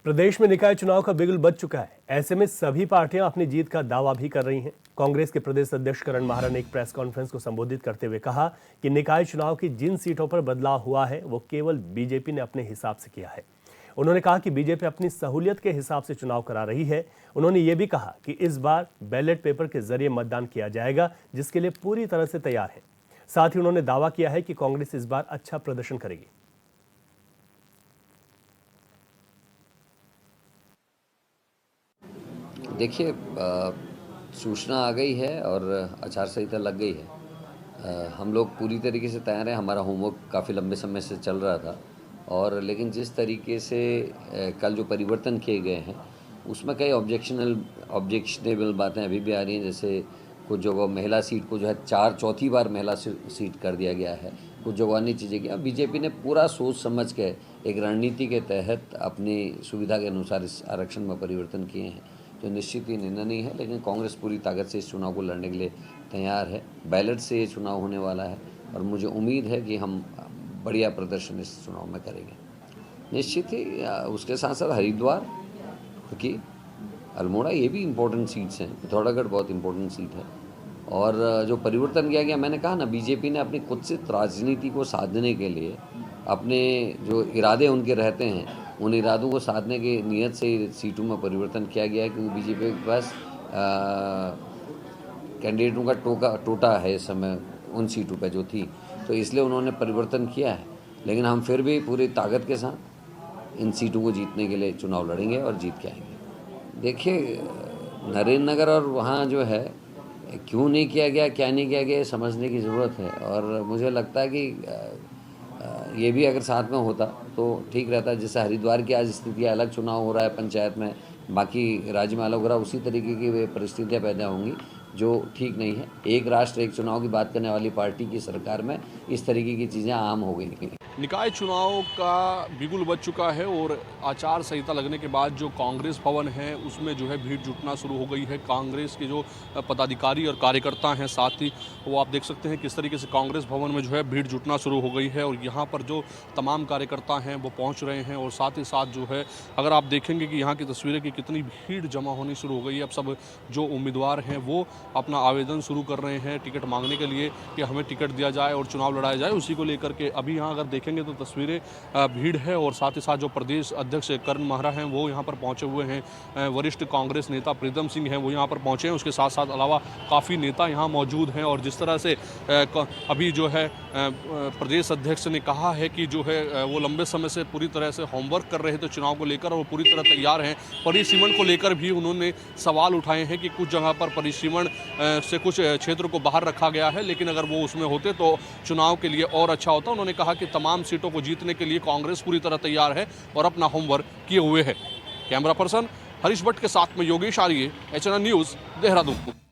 प्रदेश में निकाय चुनाव का बिगुल बज चुका है। ऐसे में सभी पार्टियां अपनी जीत का दावा भी कर रही हैं। कांग्रेस के प्रदेश अध्यक्ष करण माहरा ने एक प्रेस कॉन्फ्रेंस को संबोधित करते हुए कहा कि निकाय चुनाव की जिन सीटों पर बदलाव हुआ है वो केवल बीजेपी ने अपने हिसाब से किया है। उन्होंने कहा कि बीजेपी अपनी सहूलियत के हिसाब से चुनाव करा रही है। उन्होंने ये भी कहा कि इस बार बैलेट पेपर के जरिए मतदान किया जाएगा, जिसके लिए पूरी तरह से तैयार है। साथ ही उन्होंने दावा किया है कि कांग्रेस इस बार अच्छा प्रदर्शन करेगी। देखिए, सूचना आ गई है और आचार संहिता लग गई है। हम लोग पूरी तरीके से तैयार हैं। हमारा होमवर्क काफ़ी लंबे समय से चल रहा था और लेकिन जिस तरीके से कल जो परिवर्तन किए गए हैं उसमें कई ऑब्जेक्शनेबल बातें अभी भी आ रही हैं। जैसे कुछ जगह महिला सीट को जो है चौथी बार महिला सीट कर दिया गया है। कुछ जगह अन्य चीज़ें की। बीजेपी ने पूरा सोच समझ के एक रणनीति के तहत अपनी सुविधा के अनुसार इस आरक्षण में परिवर्तन किए हैं, जो निश्चित ही निंदनीय है। लेकिन कांग्रेस पूरी ताकत से इस चुनाव को लड़ने के लिए तैयार है। बैलेट से ये चुनाव होने वाला है और मुझे उम्मीद है कि हम बढ़िया प्रदर्शन इस चुनाव में करेंगे। निश्चित ही उसके साथ साथ हरिद्वार, क्योंकि अल्मोड़ा, ये भी इम्पोर्टेंट सीट्स हैं। पिथौरागढ़ बहुत इम्पोर्टेंट सीट है। और जो परिवर्तन किया गया, मैंने कहा ना, बीजेपी ने अपनी कुत्सित राजनीति को साधने के लिए अपने जो इरादे उनके रहते हैं, उन इरादों को साधने की नीयत से सीटों में परिवर्तन किया गया है। क्योंकि बीजेपी के पास कैंडिडेटों का टोटा है इस समय उन सीटों पर जो थी, तो इसलिए उन्होंने परिवर्तन किया है। लेकिन हम फिर भी पूरी ताकत के साथ इन सीटों को जीतने के लिए चुनाव लड़ेंगे और जीत के आएंगे। देखिए, नरेंद्र नगर और वहाँ जो है क्यों नहीं किया गया, क्या नहीं किया गया, समझने की ज़रूरत है। और मुझे लगता है कि ये भी अगर साथ में होता तो ठीक रहता। जैसे हरिद्वार की आज स्थिति अलग, चुनाव हो रहा है पंचायत में, बाकी राज्य में अलग हो रहा है, उसी तरीके की वे परिस्थितियाँ पैदा होंगी जो ठीक नहीं है। एक राष्ट्र एक चुनाव की बात करने वाली पार्टी की सरकार में इस तरीके की चीज़ें आम हो गई। निकाय चुनाव का बिगुल बज चुका है और आचार संहिता लगने के बाद जो कांग्रेस भवन है उसमें जो है भीड़ जुटना शुरू हो गई है। कांग्रेस के जो पदाधिकारी और कार्यकर्ता हैं, साथ ही वो आप देख सकते हैं किस तरीके से कांग्रेस भवन में जो है भीड़ जुटना शुरू हो गई है और यहाँ पर जो तमाम कार्यकर्ता हैं वो पहुँच रहे हैं। और साथ ही साथ जो है, अगर आप देखेंगे कि यहाँ की तस्वीरें की कितनी भीड़ जमा होनी शुरू हो गई है। अब सब जो उम्मीदवार हैं वो अपना आवेदन शुरू कर रहे हैं टिकट मांगने के लिए कि हमें टिकट दिया जाए और चुनाव लड़ाया जाए। उसी को लेकर के अभी यहाँ अगर देखेंगे तो तस्वीरें भीड़ है। और साथ ही साथ जो प्रदेश अध्यक्ष करण माहरा हैं वो यहाँ पर पहुँचे हुए हैं। वरिष्ठ कांग्रेस नेता प्रीतम सिंह हैं वो यहाँ पर पहुँचे हैं। उसके साथ साथ अलावा काफ़ी नेता यहाँ मौजूद हैं। और जिस तरह से अभी जो है प्रदेश अध्यक्ष ने कहा है कि जो है वो लंबे समय से पूरी तरह से होमवर्क कर रहे थे चुनाव को लेकर और पूरी तरह तैयार हैं। परिसीमन को लेकर भी उन्होंने सवाल उठाए हैं कि कुछ जगह पर परिसीमन से कुछ क्षेत्र को बाहर रखा गया है, लेकिन अगर वो उसमें होते तो चुनाव के लिए और अच्छा होता। उन्होंने कहा कि तमाम सीटों को जीतने के लिए कांग्रेस पूरी तरह तैयार है और अपना होमवर्क किए हुए है। कैमरा पर्सन हरीश भट्ट के साथ में योगेश आर्य, HNN न्यूज़, देहरादून।